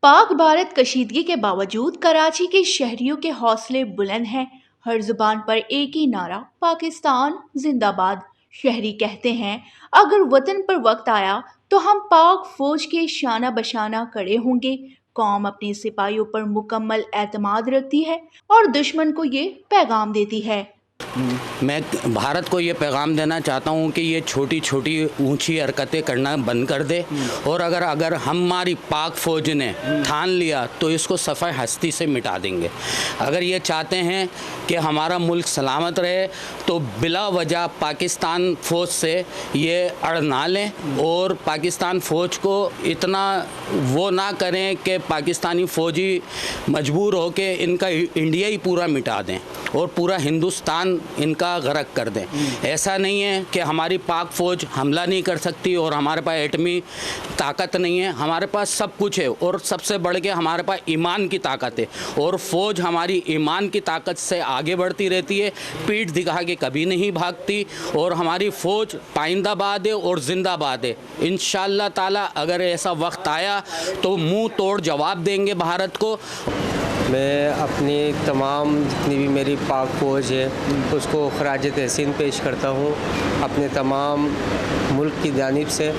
पाक भारत कशीदगी के बावजूद कराची के शहरियों के हौसले बुलंद हैं। हर जुबान पर एक ही नारा, पाकिस्तान जिंदाबाद। शहरी कहते हैं अगर वतन पर वक्त आया तो हम पाक फौज के शाना बशाना खड़े होंगे। कौम अपने सिपाहियों पर मुकम्मल एतमाद रखती है और दुश्मन को ये पैगाम देती है। मैं भारत को ये पैगाम देना चाहता हूँ कि ये छोटी छोटी ऊंची हरकतें करना बंद कर दे, और अगर हमारी पाक फ़ौज ने ठान लिया तो इसको सफ़े हस्ती से मिटा देंगे। अगर ये चाहते हैं कि हमारा मुल्क सलामत रहे तो बिला वजह पाकिस्तान फ़ौज से ये अड़ ना लें, और पाकिस्तान फ़ौज को इतना वो ना करें कि पाकिस्तानी फ़ौजी मजबूर हो के इनका इंडिया ही पूरा मिटा दें और पूरा हिंदुस्तान इनका गरक कर दें। ऐसा नहीं है कि हमारी पाक फ़ौज हमला नहीं कर सकती और हमारे पास एटमी ताकत नहीं है। हमारे पास सब कुछ है, और सबसे बढ़ के हमारे पास ईमान की ताकत है, और फ़ौज हमारी ईमान की ताकत से आगे बढ़ती रहती है, पीठ दिखा के कभी नहीं भागती, और हमारी फ़ौज पाइंदाबाद है और ज़िंदाबाद है। इंशाअल्लाह ताला अगर ऐसा वक्त आया तो मुंह तोड़ जवाब देंगे भारत को। मैं अपनी तमाम जितनी भी मेरी पाक फ़ौज है उसको खराज तहसीन पेश करता हूँ अपने तमाम मुल्क की जानिब से,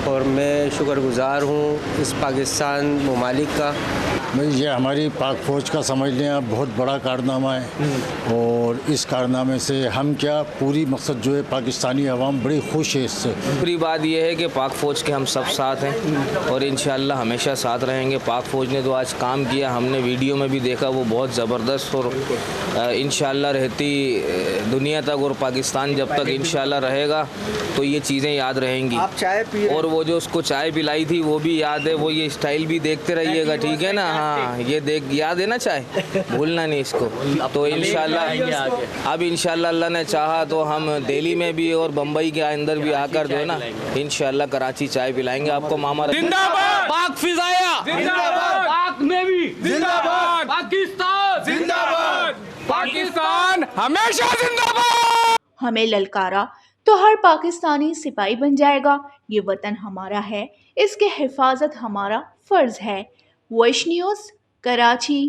और मैं शुक्रगुज़ार हूँ इस पाकिस्तान ममालिक का। भाई ये हमारी पाक फ़ौज का समझ लें बहुत बड़ा कारनामा है, और इस कारनामे से हम क्या पूरी मकसद जो है पाकिस्तानी अवाम बड़ी खुश है इससे। पूरी बात यह है कि पाक फ़ौज के हम सब साथ हैं और इंशाअल्लाह हमेशा साथ रहेंगे। पाक फ़ौज ने तो आज काम किया, हमने वीडियो में भी देखा, वो बहुत ज़बरदस्त, और इंशाअल्लाह रहती दुनिया तक और पाकिस्तान जब तक इंशाअल्लाह रहेगा तो ये चीज़ें याद रहेंगी। आप चाय पिए, और वो जो उसको चाय पिलाई थी वो भी याद है, वो ये स्टाइल भी देखते रहिएगा, ठीक है ना? हाँ, ये देख याद है ना, चाय भूलना नहीं इसको। तो इंशाअल्लाह अब इंशाअल्लाह अल्लाह ने चाहा तो हम दिल्ली में भी और बम्बई के अंदर भी आकर जो है ना इंशाअल्लाह कराची चाय पिलाएंगे आपको। मामा जिंदाबाद, पाक फिजाया जिंदाबाद, पाक नेवी जिंदाबाद, पाकिस्तान जिंदाबाद, पाकिस्तान हमेशा जिंदाबाद। हमें ललकारा तो हर पाकिस्तानी सिपाही बन जाएगा। ये वतन हमारा है, इसके हिफाजत हमारा फर्ज है। Voice news, Karachi.